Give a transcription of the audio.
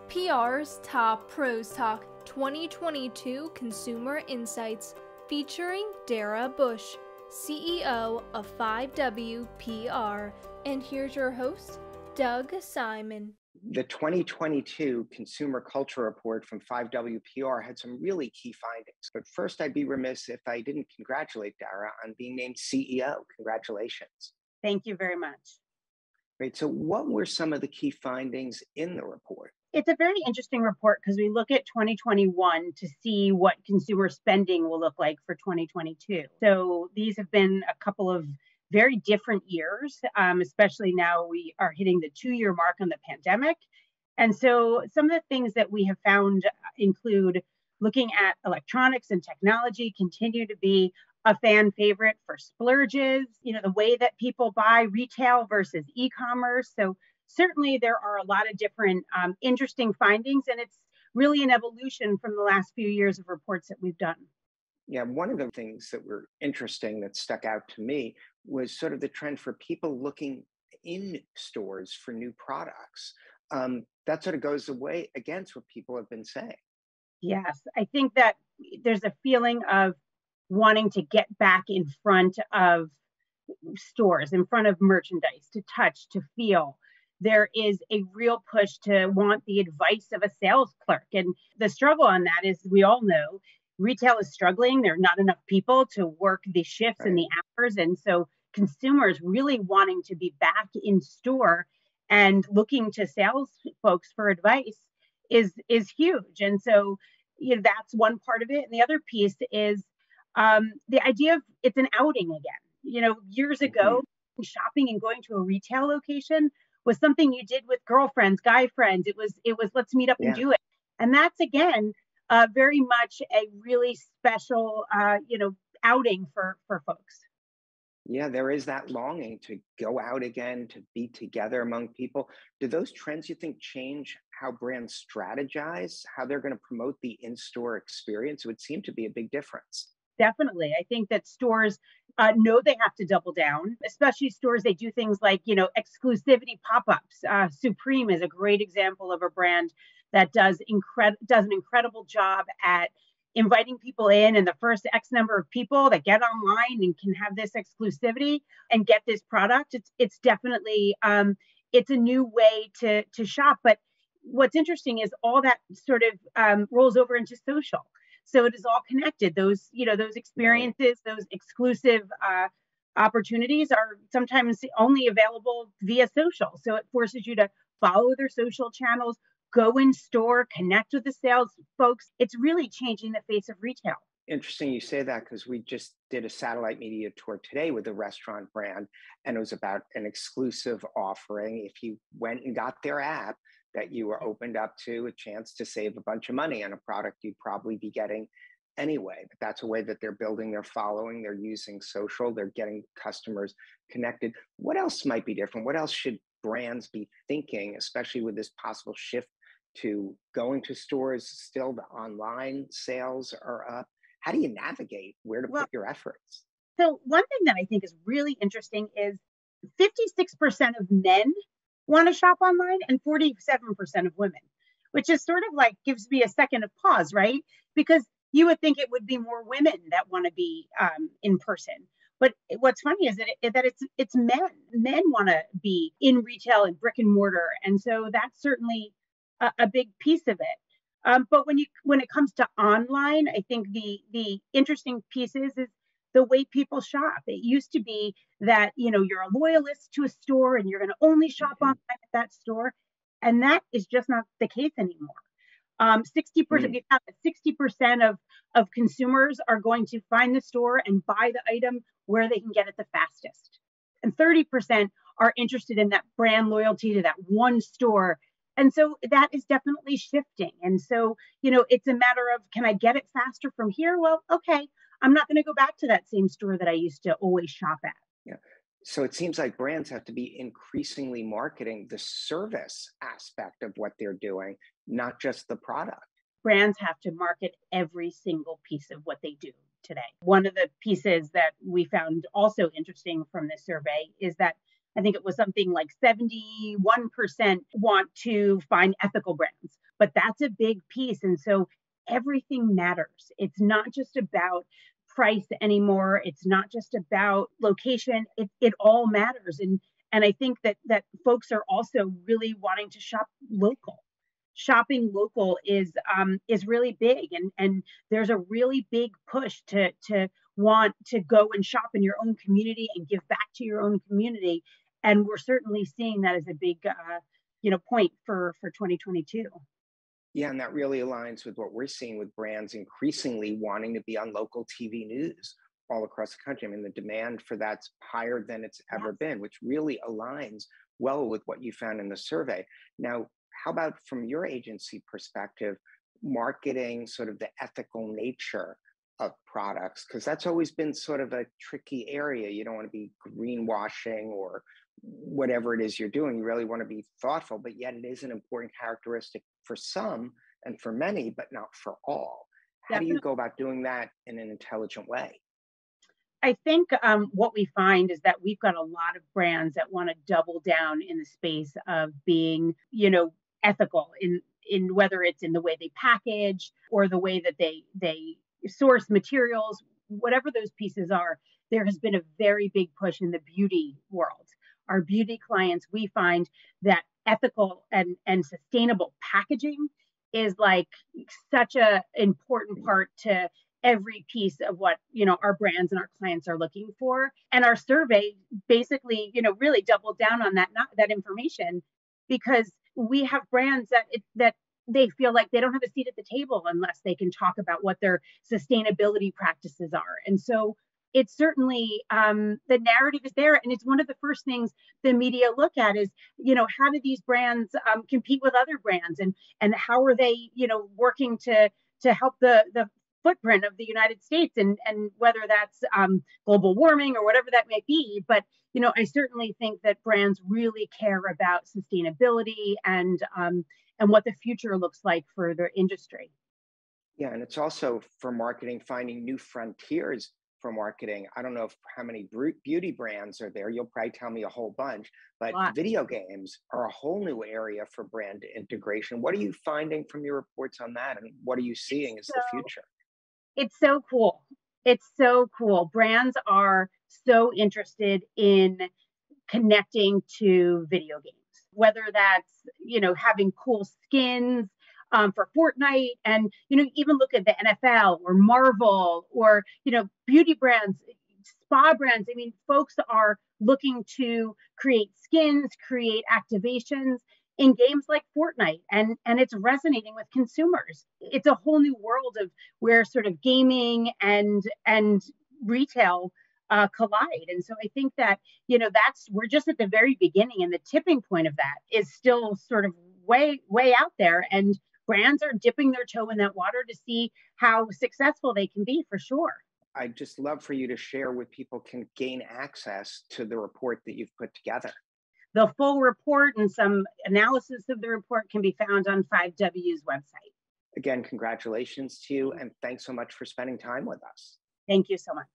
PR's Top Pros Talk 2022 Consumer Insights featuring Dara Busch, CEO of 5WPR. And here's your host, Doug Simon. The 2022 Consumer Culture Report from 5WPR had some really key findings. But first, I'd be remiss if I didn't congratulate Dara on being named CEO. Congratulations. Thank you very much. Great. So what were some of the key findings in the report? It's a very interesting report because we look at 2021 to see what consumer spending will look like for 2022. So these have been a couple of very different years, especially now we are hitting the 2-year mark on the pandemic. And so some of the things that we have found include looking at electronics and technology continue to be a fan favorite for splurges, the way that people buy retail versus e-commerce. So certainly there are a lot of different interesting findings, and it's really an evolution from the last few years of reports that we've done. Yeah, one of the things that were interesting that stuck out to me was sort of the trend for people looking in stores for new products. That sort of goes away against what people have been saying. Yes, I think that there's a feeling of wanting to get back in front of stores, in front of merchandise, to touch, to feel. There is a real push to want the advice of a sales clerk. And the struggle on that is, we all know, retail is struggling. There are not enough people to work the shifts and the hours. And so consumers really wanting to be back in store and looking to sales folks for advice is huge. And so, that's one part of it. And the other piece is the idea of it's an outing again. Years ago, shopping and going to a retail location was something you did with girlfriends, guy friends. It was let's meet up and do it. And that's, again, very much a really special, outing for folks. Yeah, there is that longing to go out again, to be together among people. Do those trends, you think, change how brands strategize, how they're going to promote the in-store experience? It would seem to be a big difference. Definitely. I think that stores know they have to double down, especially stores. They do things like, exclusivity pop-ups. Supreme is a great example of a brand that does an incredible job at inviting people in, and the first X number of people that get online and can have this exclusivity and get this product. It's definitely it's a new way to shop. But what's interesting is all that sort of rolls over into social. So it is all connected. Those experiences, those exclusive opportunities are sometimes only available via social. So it forces you to follow their social channels, go in store, connect with the sales folks. It's really changing the face of retail. Interesting you say that, because we just did a satellite media tour today with a restaurant brand, and it was about an exclusive offering. If you went and got their app, that you were opened up to a chance to save a bunch of money on a product you'd probably be getting anyway. But that's a way that they're building their following. They're using social. They're getting customers connected. What else might be different? What else should brands be thinking, especially with this possible shift to going to stores? Still, the online sales are up. How do you navigate where to put your efforts? So one thing that I think is really interesting is 56% of men want to shop online and 47% of women, which is sort of like gives me a second of pause, right? Because you would think it would be more women that want to be in person. But what's funny is that it's men. Men want to be in retail and brick and mortar. And so that's certainly a big piece of it. But when it comes to online, I think the interesting piece is the way people shop. It used to be that, you're a loyalist to a store and you're going to only shop online at that store. And that is just not the case anymore. 60% of consumers are going to find the store and buy the item where they can get it the fastest. And 30% are interested in that brand loyalty to that one store. And so that is definitely shifting. And so, it's a matter of, can I get it faster from here? Well, okay, I'm not going to go back to that same store that I used to always shop at. Yeah. So it seems like brands have to be increasingly marketing the service aspect of what they're doing, not just the product. Brands have to market every single piece of what they do today. One of the pieces that we found also interesting from this survey is that I think it was something like 71% want to find ethical brands, but that's a big piece. And so everything matters. It's not just about price anymore. It's not just about location. It all matters. And I think that folks are also really wanting to shop local. Shopping local is really big, and there's a really big push to want to go and shop in your own community and give back to your own community. And we're certainly seeing that as a big point for 2022. Yeah, and that really aligns with what we're seeing with brands increasingly wanting to be on local TV news all across the country. I mean, the demand for that's higher than it's ever been, which really aligns well with what you found in the survey. Now, how about from your agency perspective, marketing sort of the ethical nature of products? Because that's always been sort of a tricky area. You don't want to be greenwashing or whatever it is you're doing. You really want to be thoughtful, but yet it is an important characteristic for some and for many, but not for all. How do you go about doing that in an intelligent way? I think what we find is that we've got a lot of brands that want to double down in the space of being, ethical in whether it's in the way they package or the way that they source materials, whatever those pieces are. There has been a very big push in the beauty world. Our beauty clients, we find that ethical and sustainable packaging is like such a important part to every piece of what our brands and our clients are looking for. And our survey basically really doubled down on that information, because we have brands that they feel like they don't have a seat at the table unless they can talk about what their sustainability practices are. And so it's certainly the narrative is there, and it's one of the first things the media look at is how do these brands compete with other brands, and how are they working to help the footprint of the United States, and whether that's global warming or whatever that may be. But I certainly think that brands really care about sustainability and what the future looks like for their industry. Yeah, and it's also for marketing, finding new frontiers for marketing. I don't know how many beauty brands are there. You'll probably tell me a whole bunch, but video games are a whole new area for brand integration. What are you finding from your reports on that, and what are you seeing as the future? It's so cool. It's so cool. Brands are so interested in connecting to video games, whether that's, having cool skins for Fortnite, and, even look at the NFL or Marvel or, beauty brands, spa brands. I mean, folks are looking to create skins, create activations in games like Fortnite, and it's resonating with consumers. It's a whole new world of where sort of gaming and retail collide. And so I think that we're just at the very beginning, and the tipping point of that is still sort of way out there, and brands are dipping their toe in that water to see how successful they can be, for sure. I'd just love for you to share with people can gain access to the report that you've put together. The full report and some analysis of the report can be found on 5W's website. Again, congratulations to you, and thanks so much for spending time with us. Thank you so much.